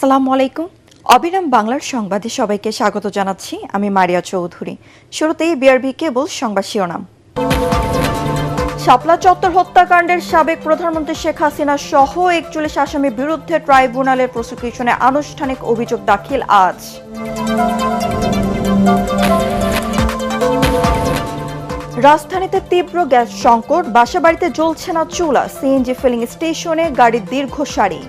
আসসালামু আলাইকুম। অবিরাম বাংলার সংবাদে সবাইকে স্বাগত জানাচ্ছি। আমি মারিয়া চৌধুরী। শুরুতেই বিআরবি কেবল সংবাদ শিরোনাম। শাপলা চত্বর হত্যাকাণ্ডের সাবেক প্রধানমন্ত্রী শেখ হাসিনা সহ ৪১ আসামির বিরুদ্ধে ট্রাইব্যুনালের প্রসিকিউশনে আনুষ্ঠানিক অভিযোগ দাখিল আজ। রাজধানীতে তীব্র গ্যাস সংকট, বাসাবাড়িতে জ্বলছে না চুলা, সিএনজি ফিলিং স্টেশনে গাড়ির দীর্ঘ সারি।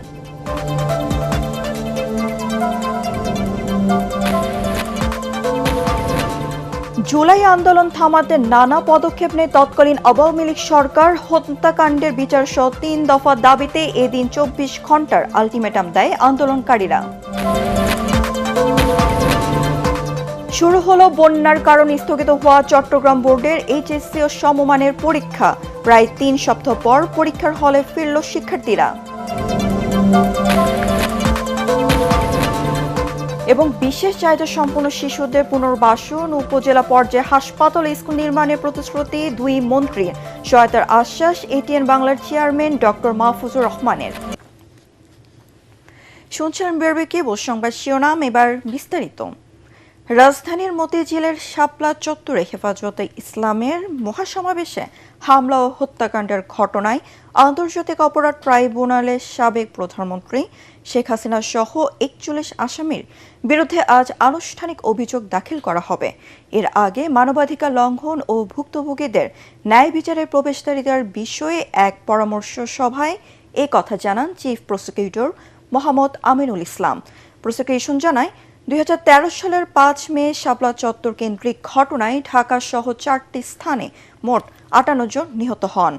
জুলাই আন্দোলন থামাতে নানা পদক্ষেপ নেয় তৎকালীন আওয়ামী লীগ সরকার। হত্যাকাণ্ডের বিচার সহ ৩ দফা দাবিতে এদিন ২৪ ঘন্টার আলটিমেটাম দেয় আন্দোলনকারীরা। শুরু হলো বন্যার কারণে স্থগিত হওয়া চট্টগ্রাম বোর্ডের এইচএসসি ও সমমানের পরীক্ষা। প্রায় ৩ সপ্তাহ পর পরীক্ষার হলে ফিরল শিক্ষার্থীরা। এবং বিশেষ চাহিদা সম্পন্ন শিশুদের পুনর্বাসন, উপজেলা পর্যায়ে হাসপাতাল স্কুল নির্মাণের প্রতিশ্রুতি ২ মন্ত্রীর, সহায়তার আশ্বাস এটিএন বাংলার চেয়ারম্যান ডক্টর মাহফুজুর রহমানের। শুনছেন বিআরবি কেবল সংবাদ শিরোনাম, এবার বিস্তারিত। রাজধানীর মতিঝিলের শাপলা চত্বরে হেফাজতে ইসলামের মহাসমাবেশে হামলা ও হত্যাকাণ্ডের ঘটনায় আন্তর্জাতিক অপরাধ ট্রাইব্যুনালের সাবেক প্রধানমন্ত্রী শেখ হাসিনা সহ ৪১ আসামির বিরুদ্ধে আজ আনুষ্ঠানিক অভিযোগ দাখিল করা হবে। এর আগে মানবাধিকার লঙ্ঘন ও ভুক্তভোগীদের ন্যায় বিচারের প্রবেশাধিকার বিষয়ে এক পরামর্শ সভায় এ কথা জানান chief prosecutor Mohammad Aminul Islam. Prosecution জানায়, ২০১৩ সালের ৫ মে শাপলা চত্বর কেন্দ্রিক ঘটনায় ঢাকা সহ ৪টি স্থানে মোট ৫৮ জন নিহত হন।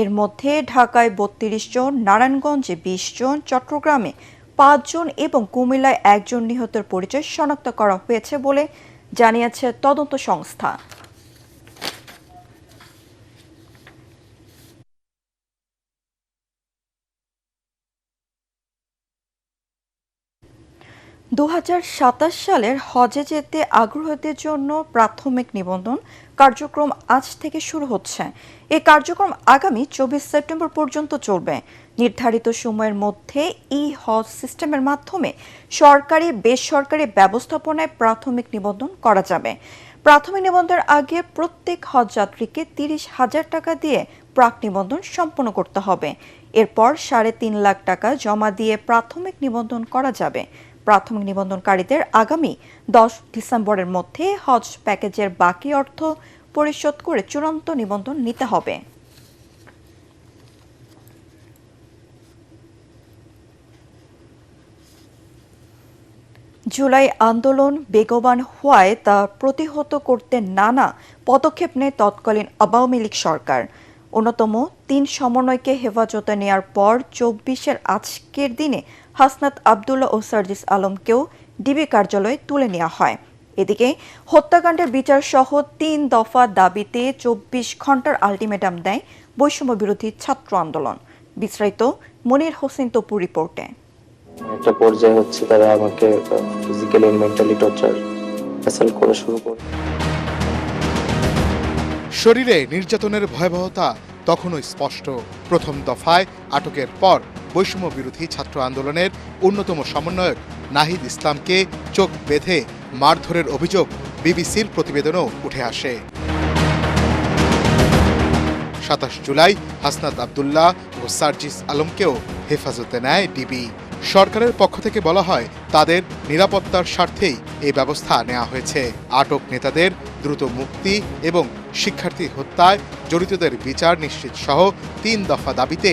এর মধ্যে ঢাকায় ৩২ জন, নারায়ণগঞ্জে ২০ জন, চট্টগ্রামে ৫ জন এবং কুমিল্লায় ১ জন নিহতের পরিচয় শনাক্ত করা হয়েছে বলে জানিয়েছে তদন্ত সংস্থা। সালের হজে যেতে আগ্রহীদের জন্য প্রাথমিক নিবন্ধন কার্যক্রম আজ থেকে শুরু হচ্ছে। এই কার্যক্রম আগামী ২৪ সেপ্টেম্বর পর্যন্ত চলবে। নির্ধারিত সময়ের মধ্যে ই হজ সিস্টেমের মাধ্যমে সরকারি বেসরকারি ব্যবস্থাপনায় প্রাথমিক নিবন্ধন করা যাবে। প্রাথমিক নিবন্ধনের আগে প্রত্যেক হজ যাত্রীকে ৩০,০০০ টাকা দিয়ে প্রাক নিবন্ধন সম্পন্ন করতে হবে। এরপর ৩.৫ লাখ টাকা জমা দিয়ে প্রাথমিক নিবন্ধন করা যাবে। প্রাথমিক নিবন্ধনকারীদের আগামী ১০ ডিসেম্বরের মধ্যে হজ প্যাকেজের বাকি অর্থ পরিশোধ করে চূড়ান্ত নিবন্ধন নিতে হবে। জুলাই আন্দোলন বেগবান হওয়ায় তা প্রতিহত করতে নানা পদক্ষেপ নেয় তৎকালীন আওয়ামী লীগ সরকার। অন্যতম ৩ সমন্বয়কে হেফাজতে নেয়ার পর ২৪-এর আজকের দিনে হাসনাত আবদুল্লাহ ও সার্জিস আলমকেও ডিবি কার্যালয়ে তুলে নেওয়া হয়। এদিকে হত্যাকাণ্ডের বিচার সহ ৩ দফা দাবিতে ২৪ ঘন্টার আলটিমেটাম দেয় বৈষম্য বিরোধী ছাত্র আন্দোলন। বিস্তারিত মনির হোসেন তপু রিপোর্টে। একটা পর্যায়ে হচ্ছে তারা আমাকে physically and mentally torture assault করা শুরু করে। শরীরে নির্যাতনের ভয়াবহতা তখনও স্পষ্ট। প্রথম দফায় আটকের পর বৈষম্য বিরোধী ছাত্র আন্দোলনের অন্যতম সমন্বয়ক নাহিদ ইসলামকে চোখ বেঁধে মারধরের অভিযোগ বিবিসির প্রতিবেদনেও উঠে আসে। ২৭ জুলাই হাসনাত আবদুল্লাহ ও সার্জিস আলমকেও হেফাজতে নেয় ডিবি। সরকারের পক্ষ থেকে বলা হয়, তাদের নিরাপত্তার স্বার্থেই এই ব্যবস্থা নেওয়া হয়েছে। আটক নেতাদের দ্রুত মুক্তি এবং শিক্ষার্থী হত্যায় জড়িতদের বিচার নিশ্চিত সহ ৩ দফা দাবিতে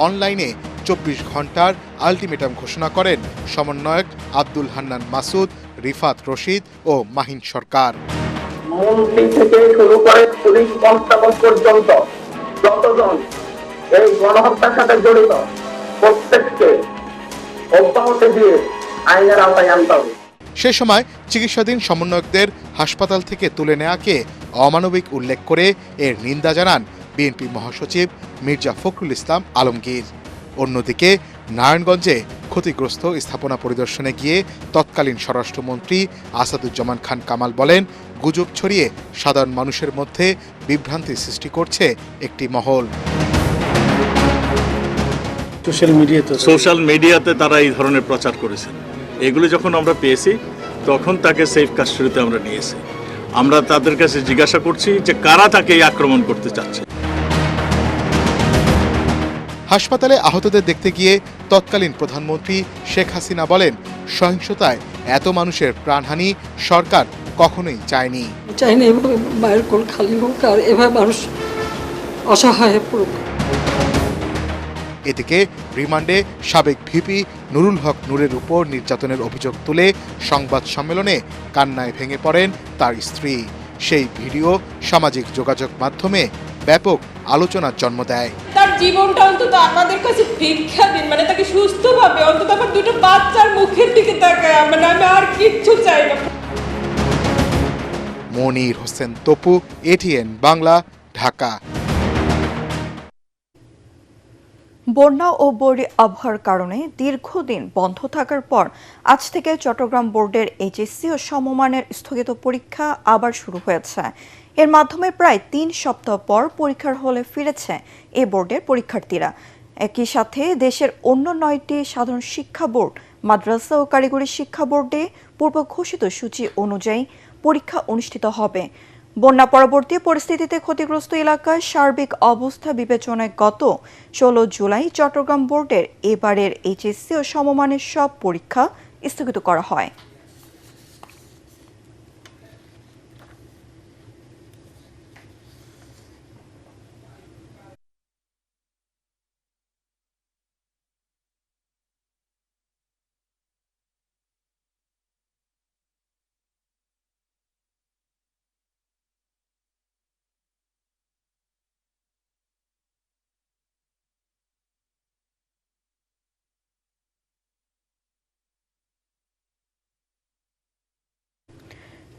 অনলাইনে ২৪ ঘন্টার আলটিমেটাম ঘোষণা করেন সমন্বয়ক আব্দুল হান্নান মাসুদ, রিফাত রশিদ ও মাহিন সরকার। মন্ত্রী থেকে শুরু করে পুলিশ কনস্টেবল পর্যন্ত যতজন এই গণহত্যার সাথে জড়িত প্রত্যেককে অব্যাহতি দিয়ে আইনের আওতায় আনতে হবে। সে সময় চিকিৎসাধীন সমন্বয়কদের হাসপাতাল থেকে তুলে নেওয়াকে অমানবিক উল্লেখ করে এর নিন্দা জানান বিএনপি মহাসচিব মির্জা ফখরুল ইসলাম আলমগীর। অন্যদিকে নারায়ণগঞ্জে ক্ষতিগ্রস্ত স্থাপনা পরিদর্শনে গিয়ে তৎকালীন স্বরাষ্ট্রমন্ত্রী আসাদুজ্জামান খান কামাল বলেন, গুজব ছড়িয়ে সাধারণ মানুষের মধ্যে বিভ্রান্তি সৃষ্টি করছে একটি মহল। সোশ্যাল মিডিয়াতে তারা এই ধরনের প্রচার করেছেন। এগুলো যখন আমরা পেয়েছি তখন তাকে সেফ কাস্টডিতে আমরা নিয়েছি। আমরা তাদের কাছে জিজ্ঞাসা করছি যে কারা তাকে এই আক্রমণ করতে চাচ্ছে। হাসপাতালে আহতদের দেখতে গিয়ে তৎকালীন প্রধানমন্ত্রী শেখ হাসিনা বলেন, সহিংসতায় এত মানুষের প্রাণহানি সরকার কখনোই চায়নি। চাই না এভাবে মায়ের কোল খালি হোক আর এভাবে মানুষ অসহায় হয়ে পড়ুক। এদিকে রিমান্ডে সাবেক ভিপি নুরুল হক নূরের উপর নির্যাতনের অভিযোগ তুলে সংবাদ সম্মেলনে কান্নায় ভেঙে পড়েন তার স্ত্রী। সেই ভিডিও সামাজিক যোগাযোগ মাধ্যমে ব্যাপক আলোচনার জন্ম দেয়। তার জীবনটা অন্তত আমাদের কাছে ভিক্ষা দিন, মানে তাকে সুস্থভাবে অন্তত আমার দুটো বাচ্চার মুখের দিকে তাকায়, মানে আমি আর কিচ্ছু চাই না। মনির হোসেন তপু, এটিএন বাংলা, ঢাকা। বন্যা ও বৈরী আবহাওয়ার কারণে দীর্ঘদিন বন্ধ থাকার পর আজ থেকে চট্টগ্রাম বোর্ডের এইচএসসি ও সমমানের স্থগিত পরীক্ষা আবার শুরু হয়েছে। এর মাধ্যমে প্রায় 3 সপ্তাহ পর পরীক্ষার হলে ফিরেছে এ বোর্ডের পরীক্ষার্থীরা। একই সাথে দেশের অন্য 9টি সাধারণ শিক্ষা বোর্ড, মাদ্রাসা ও কারিগরি শিক্ষা বোর্ডে পূর্ব ঘোষিত সূচি অনুযায়ী পরীক্ষা অনুষ্ঠিত হবে। বন্যা পরবর্তী পরিস্থিতিতে ক্ষতিগ্রস্ত এলাকার সার্বিক অবস্থা বিবেচনায় গত 16 জুলাই চট্টগ্রাম বোর্ডের এবারের এইচএসসি ও সমমানের সব পরীক্ষা স্থগিত করা হয়।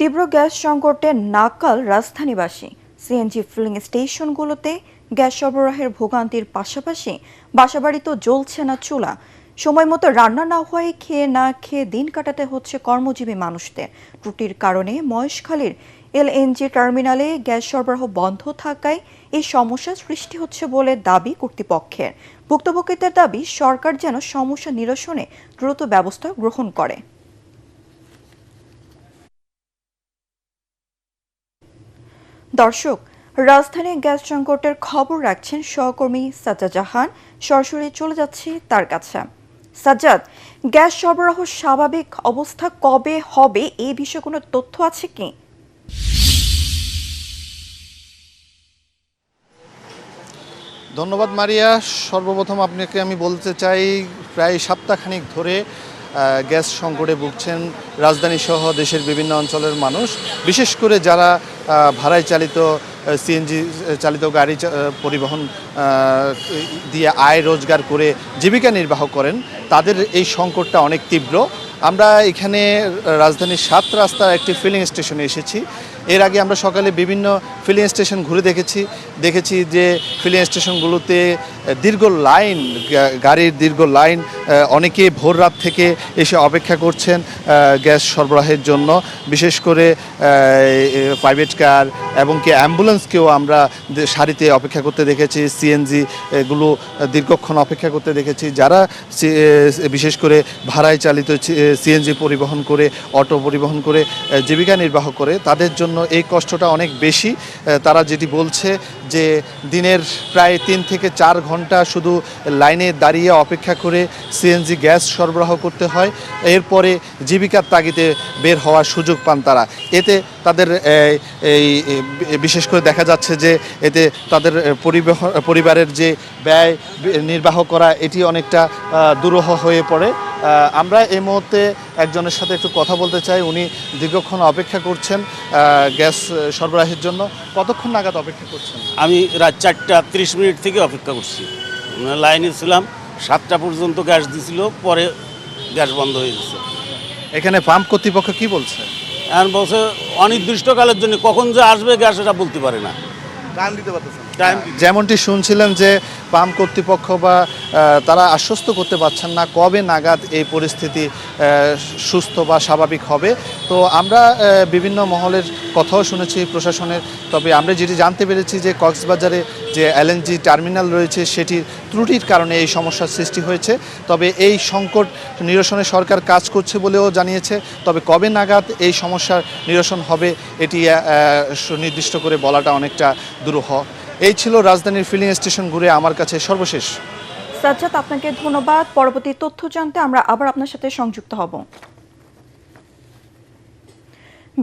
তীব্র গ্যাস সংকটে নাকাল রাজধানীবাসী। সিএনজি ফিলিং স্টেশনগুলোতে গ্যাস সরবরাহের ভোগান্তির পাশাপাশি বাসাবাড়িতেও জ্বলছে না চুলা। সময় মতো রান্না না হয়ে খেয়ে না খেয়ে দিন কাটাতে হচ্ছে কর্মজীবী মানুষদের। ত্রুটির কারণে মহেশখালীর এলএনজি টার্মিনালে গ্যাস সরবরাহ বন্ধ থাকায় এই সমস্যা সৃষ্টি হচ্ছে বলে দাবি কর্তৃপক্ষের। ভুক্তভোগীদের দাবি সরকার যেন সমস্যা নিরসনে দ্রুত ব্যবস্থা গ্রহণ করে। দর্শক, রাজধানী গ্যাস সংকটের খবর রাখছেন সহকর্মী সাজ্জাদ জাহান। সরাসরি চলে যাচ্ছি তার কাছে। সাজ্জাদ, গ্যাস সরবরাহ স্বাভাবিক অবস্থা কবে হবে এই বিষয়ে কোনো তথ্য আছে কি? ধন্যবাদ মারিয়া। সর্বপ্রথম আপনাকে আমি বলতে চাই, প্রায় সপ্তাহখানিক ধরে গ্যাস সংকটে ভুগছেন রাজধানী সহ দেশের বিভিন্ন অঞ্চলের মানুষ, বিশেষ করে যারা ভাড়ায় চালিত সিএনজি চালিত গাড়ি পরিবহন দিয়ে আয় রোজগার করে জীবিকা নির্বাহ করেন, তাদের এই সংকটটা অনেক তীব্র। আমরা এখানে রাজধানীর 7 রাস্তার একটি ফিলিং স্টেশনে এসেছি। এর আগে আমরা সকালে বিভিন্ন ফিলিং স্টেশন ঘুরে দেখেছি যে ফিলিং স্টেশনগুলোতে দীর্ঘ লাইন, গাড়ির দীর্ঘ লাইন, অনেকে ভোর রাত থেকে এসে অপেক্ষা করছেন গ্যাস সরবরাহের জন্য। বিশেষ করে প্রাইভেট কার এবং কি অ্যাম্বুলেন্সকেও আমরা সারিতে অপেক্ষা করতে দেখেছি, সিএনজি গুলো দীর্ঘক্ষণ অপেক্ষা করতে দেখেছি। যারা বিশেষ করে ভাড়ায় চালিত সিএনজি পরিবহন করে, অটো পরিবহন করে জীবিকা নির্বাহ করে, তাদের জন্য এই কষ্টটা অনেক বেশি। তারা যেটি বলছে যে দিনের প্রায় 3 থেকে 4 ঘন্টা শুধু লাইনে দাঁড়িয়ে অপেক্ষা করে সিএনজি গ্যাস সরবরাহ করতে হয়। এরপরে জীবিকার তাগিদে বের হওয়ার সুযোগ পান তারা। এতে তাদের এই বিশেষ করে দেখা যাচ্ছে যে এতে তাদের পরিবারের যে ব্যয় নির্বাহ করা, এটি অনেকটা দুরূহ হয়ে পড়ে। আমরা এই মুহূর্তে একজনের সাথে একটু কথা বলতে চাই। উনি দীর্ঘক্ষণ অপেক্ষা করছেন গ্যাস সরবরাহের জন্য। কতক্ষণ নাগাদ অপেক্ষা করছেন? আমি রাত 4:30 থেকে অপেক্ষা করছি। লাইনে ছিলাম, 7টা পর্যন্ত গ্যাস দিছিল, পরে গ্যাস বন্ধ হয়ে গেছে। এখানে পাম্প কর্তৃপক্ষ কি বলছে? এখন বলছে অনির্দিষ্টকালের জন্য, কখন যে আসবে গ্যাস এটা বলতে পারে না। টাইম দিতে পারতেছেন? যেমনটি শুনছিলেন যে বাম কর্তৃপক্ষ বা তারা আশ্বস্ত করতে পারছেন না কবে নাগাদ এই পরিস্থিতি সুস্থ বা স্বাভাবিক হবে। তো আমরা বিভিন্ন মহলের কথাও শুনেছি প্রশাসনের, তবে আমরা যেটি জানতে পেরেছি যে কক্সবাজারে যে এলএনজি টার্মিনাল রয়েছে সেটির ত্রুটির কারণে এই সমস্যার সৃষ্টি হয়েছে। তবে এই সংকট নিরসনে সরকার কাজ করছে বলেও জানিয়েছে, তবে কবে নাগাদ এই সমস্যার নিরসন হবে এটি সুনির্দিষ্ট করে বলাটা অনেকটা দুরূহ। এই ছিল রাজধানীর ফিলিং স্টেশন ঘুরে আমার কাছে সর্বশেষ। সাজ্জাদ, আপনাকে ধন্যবাদ। পরবর্তী তথ্য জানতে আমরা আবার আপনার সাথে সংযুক্ত হব।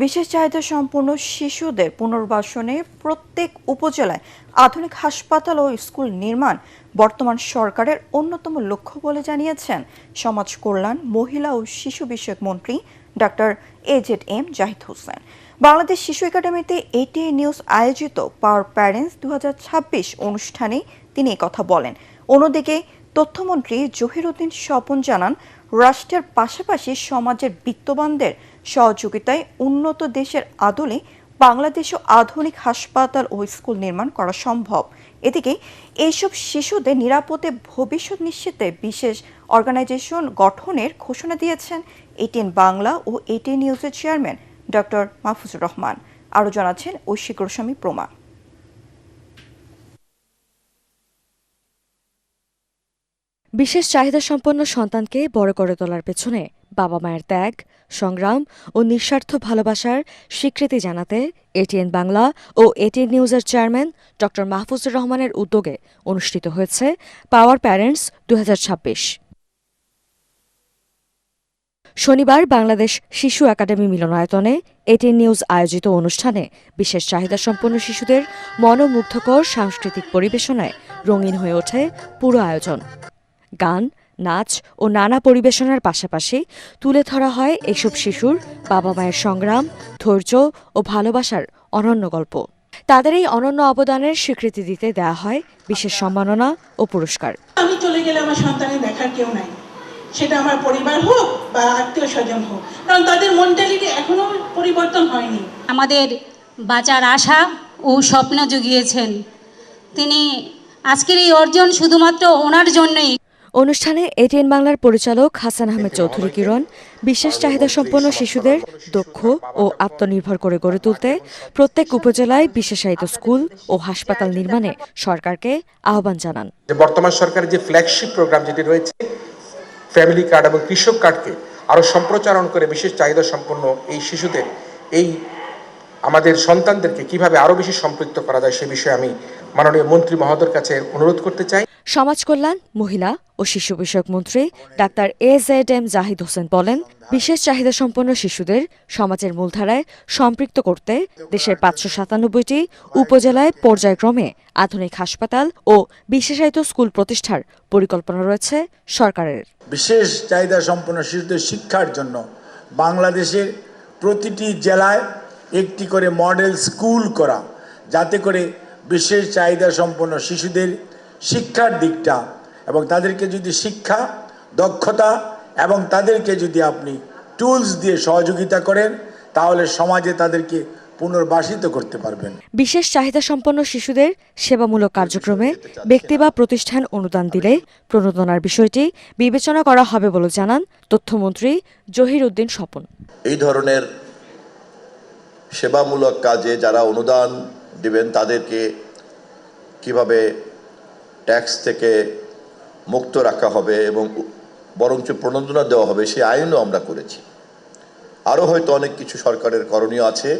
বিশেষ চাহিদা সম্পন্ন শিশুদের পুনর্বাসনে প্রত্যেক উপজেলায় আধুনিক হাসপাতাল ও স্কুল নির্মাণ বর্তমান সরকারের অন্যতম লক্ষ্য বলে জানিয়েছেন সমাজ কল্যাণ, মহিলা ও শিশু বিষয়ক মন্ত্রী ডক্টর AZM জাহিদ হোসেন। বাংলাদেশ শিশু একাডেমিতে এটিএন নিউজ আয়োজিত পাওয়ার প্যারেন্টস 2026 অনুষ্ঠানে তিনি একথা বলেন। অন্যদিকে তথ্যমন্ত্রী জহিরুদ্দিন স্বপন জানান, রাষ্ট্রের পাশাপাশি সমাজের বিত্তবানদের সহযোগিতায় উন্নত দেশের আদলে বাংলাদেশও আধুনিক হাসপাতাল ও স্কুল নির্মাণ করা সম্ভব। এদিকে এইসব শিশুদের নিরাপদে ভবিষ্যৎ নিশ্চিতে বিশেষ অর্গানাইজেশন গঠনের ঘোষণা দিয়েছেন এটিএন বাংলা ও এটিএন নিউজের চেয়ারম্যান ডক্টর মাহফুজুর রহমান। আরও জানাচ্ছেন ঐশী গোস্বামী প্রমা। বিশেষ চাহিদা সম্পন্ন সন্তানকে বড় করে তোলার পেছনে বাবা মায়ের ত্যাগ, সংগ্রাম ও নিঃস্বার্থ ভালোবাসার স্বীকৃতি জানাতে এটিএন বাংলা ও এটিএন নিউজের চেয়ারম্যান ডক্টর মাহফুজুর রহমানের উদ্যোগে অনুষ্ঠিত হয়েছে পাওয়ার প্যারেন্টস 2026। শনিবার বাংলাদেশ শিশু একাডেমি মিলনায়তনে এটিএন নিউজ আয়োজিত অনুষ্ঠানে বিশেষ চাহিদা সম্পন্ন শিশুদের মনোমুগ্ধকর সাংস্কৃতিক পরিবেশনায় রঙিন হয়ে ওঠে পুরো আয়োজন। গান, নাচ ও নানা পরিবেশনার পাশাপাশি তুলে ধরা হয় এসব শিশুর বাবা মায়ের সংগ্রাম, ধৈর্য ও ভালোবাসার অনন্য গল্প। তাদের এই অনন্য অবদানের স্বীকৃতি দিতে দেয়া হয় বিশেষ সম্মাননা ও পুরস্কার। আমি চলে গেলে আমার সন্তানের দেখার কেউ নাই, সেটা আমার পরিবার হোক বা আত্মীয় স্বজন হোক, কারণ তাদের মেন্টালিটি এখনো পরিবর্তন হয়নি। আমাদের বাঁচার আশা ও স্বপ্ন জুগিয়েছেন তিনি। আজকের এই অর্জন শুধুমাত্র ওনার জন্যই। অনুষ্ঠানে এটিএন বাংলার পরিচালক হাসান আহমেদ চৌধুরী কিরণ বিশেষ চাহিদা সম্পন্ন শিশুদের দক্ষ ও আত্মনির্ভর করে গড়ে তুলতে প্রত্যেক উপজেলায় বিশেষায়িত স্কুল ও হাসপাতাল নির্মাণে সরকারকে আহ্বান জানান। বর্তমান সরকারের যে ফ্ল্যাগশিপ প্রোগ্রাম যেটি রয়েছে ফ্যামিলি কার্ড এবং কৃষক কার্ডকে আরো সম্প্রচারণ করে বিশেষ চাহিদা সম্পন্ন এই শিশুদের, এই আমাদের সন্তানদেরকে কিভাবে আরো বেশি সম্পৃক্ত করা যায় সে বিষয়ে আমি মাননীয় মন্ত্রী মহোদয়ের কাছে অনুরোধ করতে চাই। সমাজ কল্যাণ, মহিলা ও শিশু বিষয়ক মন্ত্রী ডাক্তার AZM জাহিদ হোসেন বলেন, বিশেষ চাহিদা সম্পন্ন শিশুদের সমাজের মূলধারায় সম্পৃক্ত করতে দেশের 597টি উপজেলায় পর্যায়ক্রমে আধুনিক হাসপাতাল ও বিশেষায়িত স্কুল প্রতিষ্ঠার পরিকল্পনা রয়েছে সরকারের। বিশেষ চাহিদা সম্পন্ন শিশুদের শিক্ষার জন্য বাংলাদেশের প্রতিটি জেলায় একটি করে মডেল স্কুল করা, যাতে করে বিশেষ চাহিদা সম্পন্ন শিশুদের শিক্ষার দিকটা এবং তাদেরকে যদি শিক্ষা, দক্ষতা এবং তাদেরকে যদি আপনি টুলস দিয়ে সহযোগিতা করেন তাহলে সমাজে তাদেরকে পুনর্বাসিত করতে পারবেন। বিশেষ চাহিদা সম্পন্ন শিশুদের সেবামূলক কার্যক্রমে ব্যক্তি বা প্রতিষ্ঠান অনুদান দিলে প্রণোদনার বিষয়টি বিবেচনা করা হবে বলে জানান তথ্যমন্ত্রী জহিরুদ্দিন স্বপন। এই ধরনের সেবামূলক কাজে যারা অনুদান দিবেন তাদেরকে কিভাবে ট্যাক্স থেকে মুক্ত রাখা হবে এবং বরঞ্চ প্রণোদনা দেওয়া হবে সেই আইনও আমরা করেছি। আরও হয়তো অনেক কিছু সরকারের করণীয় আছে,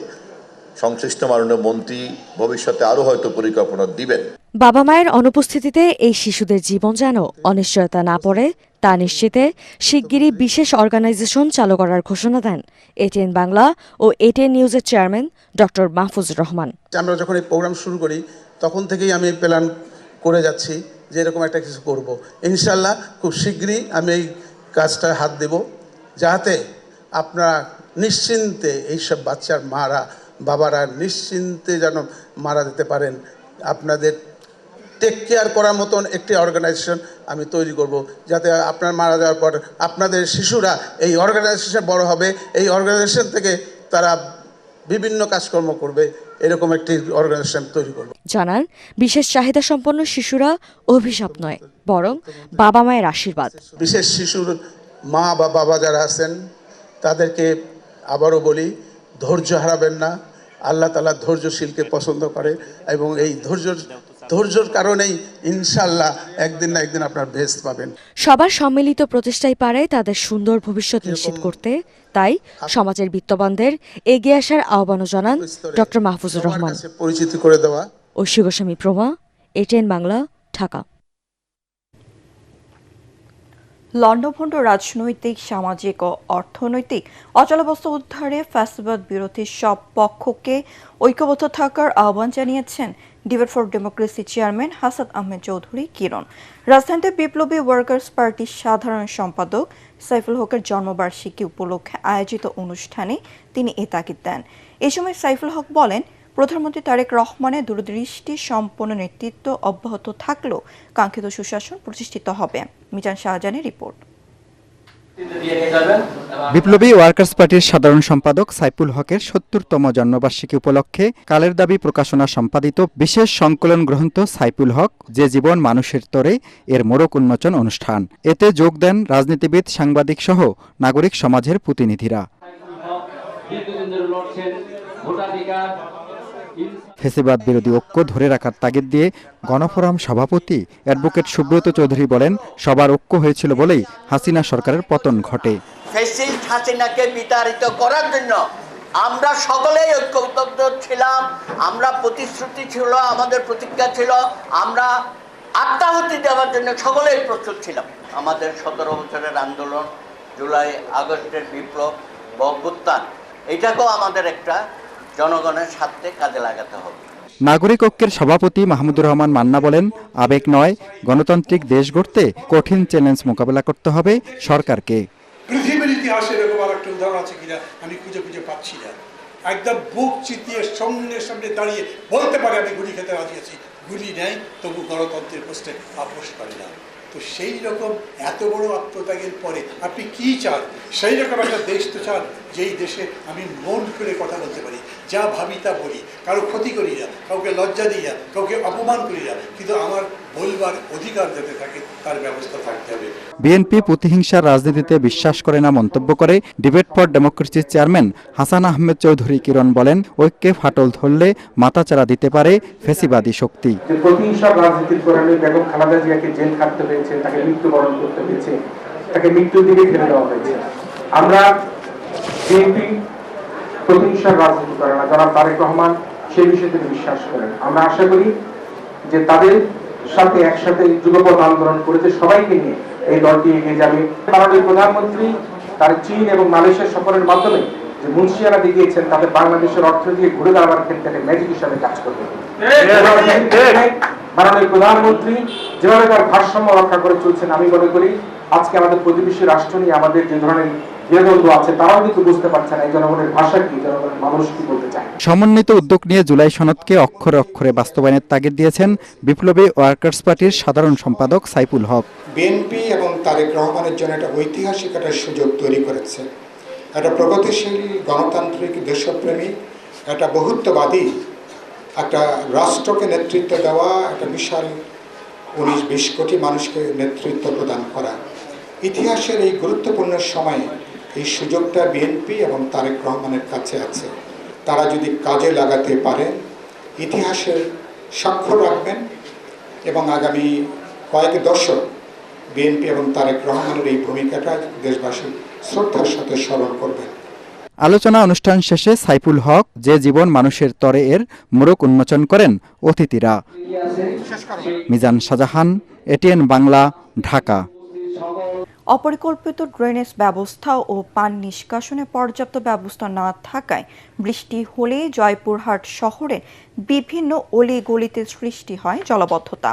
সংশ্লিষ্ট মাননীয় মন্ত্রী ভবিষ্যতে আরও হয়তো পরিকল্পনা দিবেন। বাবা মায়ের অনুপস্থিতিতে এই শিশুদের জীবন যেন অনিশ্চয়তা না পড়ে তা নিশ্চিতে শিগগিরই বিশেষ অর্গানাইজেশন চালু করার ঘোষণা দেন এটিএন বাংলা ও এটিএন নিউজের চেয়ারম্যান ডক্টর মাহফুজুর রহমান। আমরা যখন এই প্রোগ্রাম শুরু করি তখন থেকেই আমি প্ল্যান করে যাচ্ছি যে এরকম একটা কিছু করব। ইনশাল্লাহ খুব শীঘ্রই আমি এই কাজটা হাত দেব, যাতে আপনারা নিশ্চিন্তে এইসব বাচ্চার মারা বাবারা নিশ্চিন্তে যেন মারা যেতে পারেন। আপনাদের টেক কেয়ার করার মতন একটি অর্গানাইজেশন আমি তৈরি করব, যাতে আপনার মারা যাওয়ার পর আপনাদের শিশুরা এই অর্গানাইজেশনে বড় হবে, এই অর্গানাইজেশন থেকে তারা বিভিন্ন কাজকর্ম করবে, এরকম একটি অর্গানাইজেশন তৈরি করব। জানান, বিশেষ চাহিদা সম্পন্ন শিশুরা অভিশাপ নয়, বরং বাবা মায়ের আশীর্বাদ। বিশেষ শিশুর মা বা বাবা যারা আছেন তাদেরকে আবারও বলি, ধৈর্য হারাবেন না। আল্লাহ তাআলা ধৈর্যশীলকে পছন্দ করে এবং এই ধৈর্যর কারণেই ইনশাআল্লাহ একদিন না একদিন আপনার ভেস্ট পাবেন। সবার সম্মিলিত প্রচেষ্টাই পারে তাদের সুন্দর ভবিষ্যৎ নিশ্চিত করতে। তাই সমাজের বিত্তবানদের এগিয়ে আসার আহ্বানও জানান ডক্টর মাহফুজুর রহমান। পরিচিতি করে দেওয়া। ঐশী গোস্বামী প্রমা, ATN বাংলা, ঢাকা। লণ্ডভণ্ড রাজনৈতিক, সামাজিক ও অর্থনৈতিক অচলাবস্থা উদ্ধারে ফ্যাসিবাদ বিরোধী সব পক্ষকে ঐক্যবদ্ধ থাকার আহ্বান জানিয়েছেন debate for democracy chairman Hasan Ahmed Chowdhury Kiron. রাজধানীতে বিপ্লবী ওয়ার্কার্স পার্টির সাধারণ সম্পাদক সাইফুল হকের জন্মবার্ষিকী উপলক্ষে আয়োজিত অনুষ্ঠানে তিনি এ তাগিদ দেন। এ সময় সাইফুল হক বলেন, প্রধানমন্ত্রী তারেক রহমানের দূরদৃষ্টি সম্পন্ন নেতৃত্ব অব্যাহত থাকলেও কাঙ্ক্ষিত সুশাসন প্রতিষ্ঠিত হবে। মিজান শাহজাহানের রিপোর্ট। বিপ্লবী ওয়ার্কার্স পার্টির সাধারণ সম্পাদক সাইফুল হকের ৭০তম জন্মবার্ষিকী উপলক্ষে কালের দাবি প্রকাশনা সম্পাদিত বিশেষ সংকলন গ্রন্থ সাইফুল হক, যে জীবন মানুষের তরে এর মোড়ক উন্মোচন অনুষ্ঠান। এতে যোগ দেন রাজনীতিবিদ, সাংবাদিক সহ নাগরিক সমাজের প্রতিনিধিরা। ফ্যাসিবাদ বিরোধী ঐক্য ধরে রাখার তাগিদ দিয়ে গণফোরাম সভাপতি অ্যাডভোকেট সুব্রত চৌধুরী বলেন, সবার ঐক্য হয়েছিল বলেই হাসিনা সরকারের পতন ঘটে। ফ্যাসিস্ট হাসিনাকে বিতাড়িত করার জন্য আমরা সকলেই ঐক্যবদ্ধ ছিলাম। আমরা প্রতিশ্রুতি ছিল, আমাদের প্রতিজ্ঞা ছিল, আমরা আত্মাহুতি দেওয়ার জন্য সকলেই প্রস্তুত ছিলাম। আমাদের ১৭ বছরের আন্দোলন, জুলাই আগস্টের বিপ্লব, অভ্যুত্থান, এটাকেও আমাদের একটা জনগণের স্বার্থে কাজে লাগাতে হবে। নাগরিক ঐক্যের সভাপতি মাহমুদুর রহমান মান্না বলেন, আবেগ নয়, গণতান্ত্রিক দেশ গড়তে কঠিন চ্যালেঞ্জ মোকাবেলা করতে হবে সরকারকে। পৃথিবীর ইতিহাসে এরকম আর একটা উদাহরণ আছে কিনা আমি খুঁজে পাচ্ছি না। একদম বুক চিতিয়ে সামনে দাঁড়িয়ে বলতে পারে আমি গুলি খেতে রাজি আছি, গুলি নেয় তবু গণতন্ত্রের প্রশ্নে আপোষ করে না। তো সেই রকম এত বড় আত্মত্যাগের পরে আপনি কি চান? সেই রকম একটা দেশ তো চান যেই দেশে আমি মন খুলে কথা বলতে পারি, যা ভাবি তা বলি, কারো ক্ষতি করি না, কাউকে লজ্জা দিই না, কাউকে অপমান করি না, কিন্তু আমার বলবার অধিকার যাতে থাকে তার ব্যবস্থা থাকতে হবে। বিএনপি প্রতিহিংসার রাজনীতিতে বিশ্বাস করে না মন্তব্য করে debate for democracy chairman Hasan Ahmed Chowdhury Kiron বলেন, ঐক্যে ফাটল ধরলে মাথাচাড়া দিতে পারে ফ্যাসিবাদী শক্তি। প্রতিহিংসার রাজনীতির কারণে বেগম খালেদা জিয়াকে জেল খাটতে হয়েছে, তাকে মৃত্যুবরণ করতে হয়েছে, তাকে মৃত্যুর দিকে ঠেলে দেওয়া হয়েছে। আমরা বিএনপি প্রতিহিংসার রাজনীতি করে না, যারা তারেক রহমান সেই বিষয়ে তিনি বিশ্বাস করেন। আমরা আশা করি যে তাদের সাথে একসাথে যুগপৎ আন্দোলন করেছে সবাইকে নিয়ে এই দলটি এগিয়ে যাবে। মাননীয় প্রধানমন্ত্রী তার চীন এবং মালয়েশিয়া সফরের মাধ্যমে যে মুন্সিয়ানা দেখিয়েছেন, তাদের বাংলাদেশের অর্থ দিয়ে ঘুরে দাঁড়াবার ক্ষেত্রে ম্যাজিক হিসাবে কাজ করবে। মাননীয় প্রধানমন্ত্রী যেভাবে তার ভারসাম্য রক্ষা করে চলছেন, আমি মনে করি আজকে আমাদের প্রতিবেশী রাষ্ট্র নিয়ে আমাদের যে ধরনের দ্বিধাদ্বন্দ্ব আছে, তারাও কিন্তু বুঝতে পারছে না এই জনগণের ভাষা কি, জনগণের মানুষ কি বলতে চায়। সমন্বিত উদ্যোগ নিয়ে জুলাই সনদকে অক্ষরে অক্ষরে বাস্তবায়নের তাগিদ দিয়েছেন বিপ্লবী ওয়ার্কার্স পার্টির সাধারণ সম্পাদক সাইফুল হক। বিএনপি এবং তারেক রহমানের জন্য একটা ঐতিহাসিক একটা সুযোগ তৈরি করেছে। একটা প্রগতিশীল, গণতান্ত্রিক, দেশপ্রেমী, একটা বহুত্ববাদী একটা রাষ্ট্রকে নেতৃত্ব দেওয়া, একটা বিশাল 19-20 কোটি মানুষকে নেতৃত্ব প্রদান করা। ইতিহাসের এই গুরুত্বপূর্ণ সময়ে এই সুযোগটা বিএনপি এবং তারেক রহমানের কাছে আছে। তারা যদি কাজে লাগাতে পারে, ইতিহাসের স্বাক্ষর রাখবেন এবং আগামী কয়েক দশক বিএনপি এবং তারেক রহমানের এই ভূমিকাটা দেশবাসী শ্রদ্ধার সাথে স্মরণ করবেন। আলোচনা অনুষ্ঠান শেষে সাইফুল হক, যে জীবন মানুষের তরে এর মোড়ক উন্মোচন করেন অতিথিরা। মিজান শাহজাহান, ATN বাংলা, ঢাকা। অপরিকল্পিত ড্রেনেজ ব্যবস্থা ও পানি নিষ্কাশনে পর্যাপ্ত ব্যবস্থা না থাকায় বৃষ্টি হলে জয়পুরহাট শহরের বিভিন্ন অলিগলিতে সৃষ্টি হয় জলাবদ্ধতা।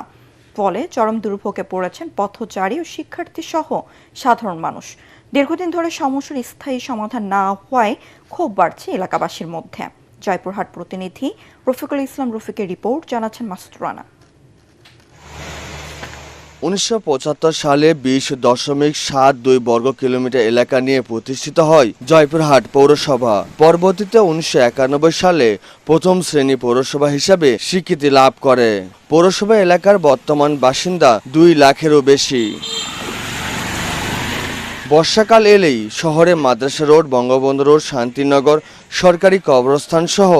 ফলে চরম দুর্ভোগে পড়েছেন পথচারী ও শিক্ষার্থী সহ সাধারণ মানুষ। দীর্ঘদিন ধরে সমস্যার স্থায়ী সমাধান না হওয়ায় ক্ষোভ বাড়ছে এলাকাবাসীর মধ্যে। জয়পুরহাট প্রতিনিধি রফিকুল ইসলাম রফিকের রিপোর্ট, জানাচ্ছেন মাসুদ রানা। 1975 সালে 20.72 বর্গ কিলোমিটার এলাকা নিয়ে প্রতিষ্ঠিত হয় জয়পুরহাট পৌরসভা। পরবর্তীতে 1991 সালে প্রথম শ্রেণী পৌরসভা হিসাবে স্বীকৃতি লাভ করে। পৌরসভা এলাকার বর্তমান বাসিন্দা 2 লাখেরও বেশি। বর্ষাকাল এলেই শহরে মাদ্রাসা রোড, বঙ্গবন্ধু রোড, শান্তিনগর, সরকারি কবরস্থান সহ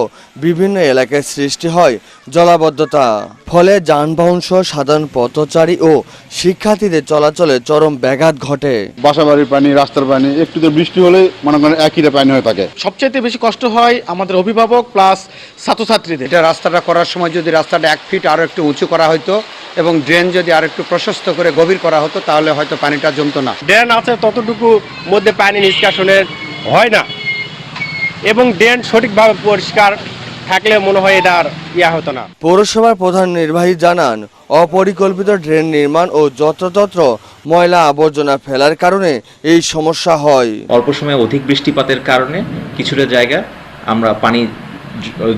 বিভিন্ন এলাকায় সৃষ্টি হয় জলাবদ্ধতা। ফলে যানবাহন সহ সাধারণ পথচারী ও শিক্ষার্থীদের চলাচলে চরম ব্যাঘাত ঘটে। বাসাবাড়ির পানি, রাস্তার পানি, একটু তো বৃষ্টি হলে মনে করেন একই পানি হয়ে থাকে। সবচেয়ে বেশি কষ্ট হয় আমাদের অভিভাবক প্লাস ছাত্রছাত্রীদের। এটা রাস্তাটা করার সময় যদি রাস্তাটা 1 ফিট আরও একটু উঁচু করা হতো এবং ড্রেন যদি আর একটু প্রশস্ত করে গভীর করা হতো তাহলে হয়তো পানিটা জমতো না। ড্রেন আছে ততটুকু মধ্যে পানি নিষ্কাশনের হয় না এবং ড্রেন সঠিকভাবে পরিষ্কার থাকলে মনে হয় এটা আর হতো না। পৌরসভার প্রধান নির্বাহী জানান, অপরিকল্পিত ড্রেন নির্মাণ ও যত্রতত্র ময়লা আবর্জনা ফেলার কারণে এই সমস্যা হয়। অল্প সময়ে অধিক বৃষ্টিপাতের কারণে কিছুটা জায়গা আমরা পানি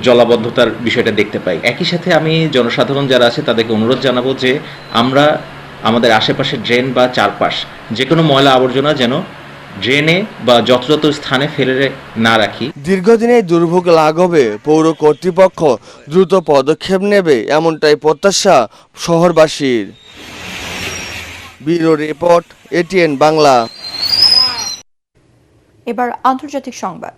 জলাবদ্ধতার বিষয়টা দেখতে পাই। একই সাথে আমি জনসাধারণ যারা আছে তাদেরকে অনুরোধ জানাবো যে আমরা আমাদের আশেপাশে ড্রেন বা চারপাশ যে কোনো ময়লা আবর্জনা যেন ড্রেনে বা যত্রতত্র স্থানে ফেলে না রাখি। দীর্ঘদিনে দুর্ভোগ লাঘবে পৌর কর্তৃপক্ষ দ্রুত পদক্ষেপ নেবে এমনটাই প্রত্যাশা শহরবাসীর। Bureau report, ATN Bangla. এবার আন্তর্জাতিক সংবাদ।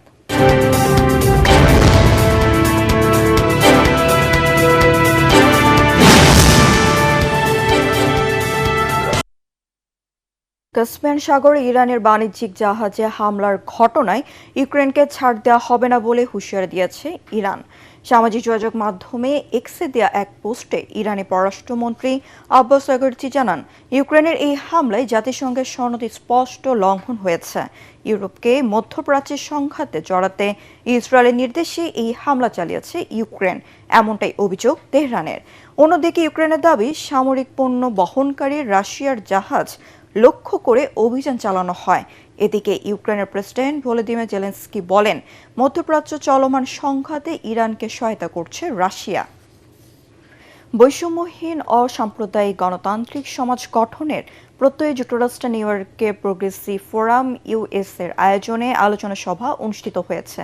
কাস্পিয়ান সাগরে ইরানের বাণিজ্যিক জাহাজে হামলার ঘটনায় ইউক্রেনকে ছাড় দেওয়া হবে না বলে হুঁশিয়ারি দিয়েছে ইরান। সামাজিক যোগাযোগ মাধ্যমে এক্সে দেয়া এক পোস্টে ইরানি পররাষ্ট্রমন্ত্রী আব্বাস আরাগচি জানান, ইউক্রেনের এই হামলায় জাতিসংঘের সনদ স্পষ্ট লঙ্ঘন হয়েছে। ইউরোপকে মধ্যপ্রাচ্যের সংঘাতে জড়াতে ইসরায়েলের নির্দেশে এই হামলা চালিয়েছে ইউক্রেন, এমনটাই অভিযোগ তেহরানের। অন্যদিকে ইউক্রেনের দাবি, সামরিক পণ্য বহনকারী রাশিয়ার জাহাজ লক্ষ্য করে অভিযান চালানো হয়। এদিকে ইউক্রেনের প্রেসিডেন্ট ভলোদিমির জেলেনস্কি বলেন, মধ্যপ্রাচ্য চলমান সংঘাতে ইরানকে সহায়তা করছে রাশিয়া। বৈষম্যহীন অসাম্প্রদায়িক গণতান্ত্রিক সমাজ গঠনের প্রত্যয়ে যুক্তরাষ্ট্র নিউ ইয়র্কে প্রোগ্রেসিভ ফোরাম ইউএস এর আয়োজনে আলোচনা সভা অনুষ্ঠিত হয়েছে।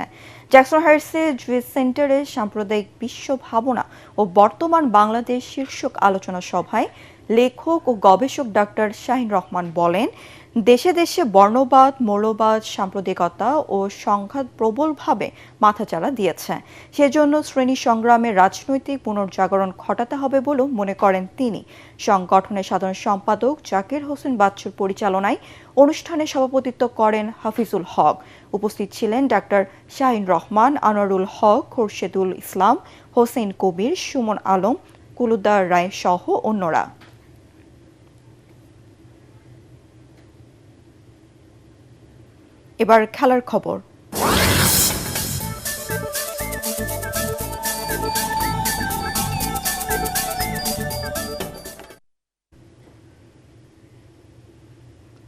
জ্যাকসন হাইটসে জুয়েস সেন্টারে সাম্প্রদায়িক বিশ্ব ভাবনা ও বর্তমান বাংলাদেশ শীর্ষক আলোচনা সভায় লেখক ও গবেষক ডাক্তার শাহিন রহমান বলেন, দেশে দেশে বর্ণবাদ, মৌলবাদ, সাম্প্রদায়িকতা ও সংঘাত প্রবলভাবে মাথাচাড়া দিয়েছে। সেজন্য শ্রেণী সংগ্রামের রাজনৈতিক পুনর্জাগরণ ঘটাতে হবে বলেও মনে করেন তিনি। সংগঠনের সাধারণ সম্পাদক জাকির হোসেন বাচ্চুর পরিচালনায় অনুষ্ঠানে সভাপতিত্ব করেন হাফিজুল হক। উপস্থিত ছিলেন ডাক্তার শাহিন রহমান, আনোয়ারুল হক, খোরশেদুল ইসলাম, হোসেন কবির, সুমন আলম, কুলুদ্দার রায় সহ অন্যরা। এবার খেলার খবর।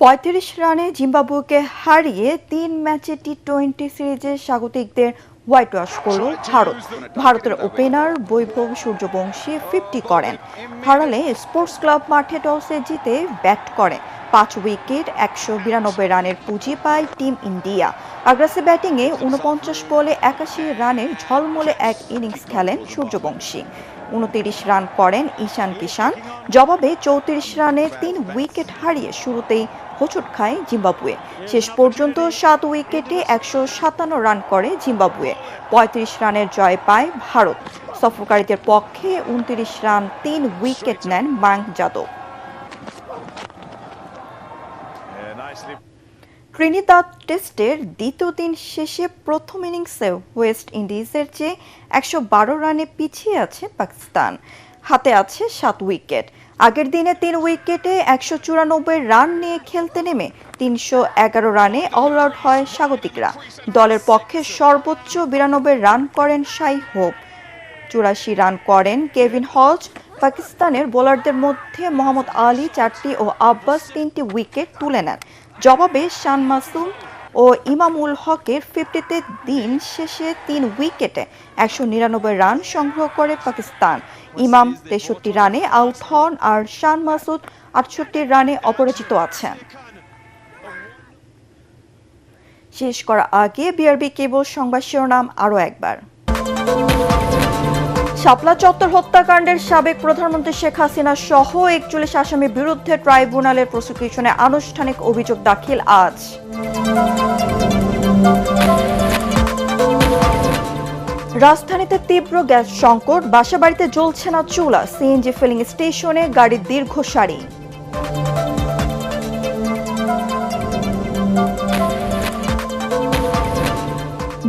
পঁয়ত্রিশ রানে জিম্বাবুয়েকে হারিয়ে 3 ম্যাচে টি-20 সিরিজে স্বাগতিকদের হোয়াইট ওয়াশ করল ভারত। ভারতের ওপেনার বৈভব সূর্যবংশী 50 করেন। হারালে স্পোর্টস ক্লাব মাঠে টসে জিতে ব্যাট করে 5 উইকেট 192 রানের পুঁজি পায় টিম ইন্ডিয়া। আগ্রাসী ব্যাটিংয়ে 49 বলে 81 রানের ঝলমলে এক ইনিংস খেলেন সূর্যবংশী। 29 রান করেন ঈশান কিষান। জবাবে 34 রানে 3 উইকেট হারিয়ে শুরুতেই হোঁচট খায় জিম্বাবুয়ে। শেষ পর্যন্ত 7 উইকেটে 157 রান করে জিম্বাবুয়ে। 35 রানের জয় পায় ভারত। সফরকারীদের পক্ষে 29 রান 3 উইকেট নেন মায়াঙ্ক যাদব। ট্রিনিদাদ টেস্টের দ্বিতীয় দিন শেষে প্রথম ইনিংসে ওয়েস্ট ইন্ডিজের চেয়ে 112 রানে পিছিয়ে আছে পাকিস্তান। হাতে আছে 7 উইকেট। আগের দিনে 3 উইকেটে 194 রান নিয়ে খেলতে নেমে 311 রানে অল আউট হয় স্বাগতিকরা। দলের পক্ষে সর্বোচ্চ 92 রান করেন শাই হোপ, 84 রান করেন কেভিন হজ। পাকিস্তানের বোলারদের মধ্যে মোহাম্মদ আলী 4টি ও আব্বাস 3টি উইকেট তুলে নেন। জবাবে শান মাসুম ও ইমামুল হকের 50তে দিন শেষে 3 উইকেটে 199 রান সংগ্রহ করে পাকিস্তান। ইমাম 63 রানে আউট হন আর শান মাসুদ 68 রানে অপরাজিত আছেন। শেষ করার আগে বিআরবি কেবল সংবাদ শিরোনাম আরও একবার। শাপলা চত্বর হত্যাকাণ্ডের সাবেক প্রধানমন্ত্রী শেখ হাসিনা সহ 41 আসামির বিরুদ্ধে ট্রাইব্যুনালের প্রসিকিউশনে আনুষ্ঠানিক অভিযোগ দাখিল আজ। রাজধানীতে তীব্র গ্যাস সংকট, বাসাবাড়িতে জ্বলছে না চুলা, সিএনজি ফিলিং স্টেশনে গাড়ির দীর্ঘ সারি।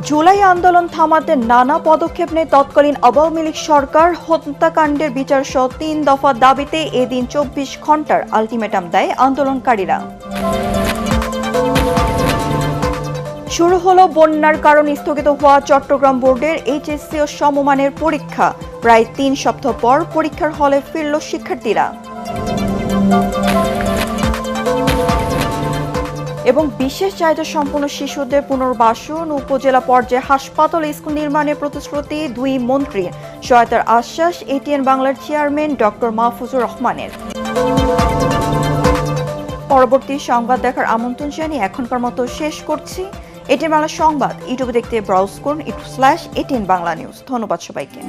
জুলাই আন্দোলন থামাতে নানা পদক্ষেপ নেয় তৎকালীন আওয়ামী লীগ সরকার। হত্যাকাণ্ডের বিচার সহ 3 দফা দাবিতে এদিন 24 ঘন্টার আলটিমেটাম দেয় আন্দোলনকারীরা। শুরু হলো বন্যার কারণে স্থগিত হওয়া চট্টগ্রাম বোর্ডের এইচএসসি ও সমমানের পরীক্ষা। প্রায় 3 সপ্তাহ পর পরীক্ষার হলে ফিরল শিক্ষার্থীরা। এবং বিশেষ চাহিদা সম্পন্ন শিশুদের পুনর্বাসন, উপজেলা পর্যায়ে হাসপাতাল স্কুল নির্মাণের প্রতিশ্রুতি 2 মন্ত্রীর, সহায়তার আশ্বাস এটিএন বাংলার চেয়ারম্যান ডক্টর মাহফুজুর রহমানের। পরবর্তী সংবাদ দেখার আমন্ত্রণ জানিয়ে এখনকার মতো শেষ করছি। এটিএন বাংলা সংবাদ ইউটিউবে দেখতে ব্রাউজ করুন /এটিএন বাংলা নিউজ। ধন্যবাদ সবাইকে।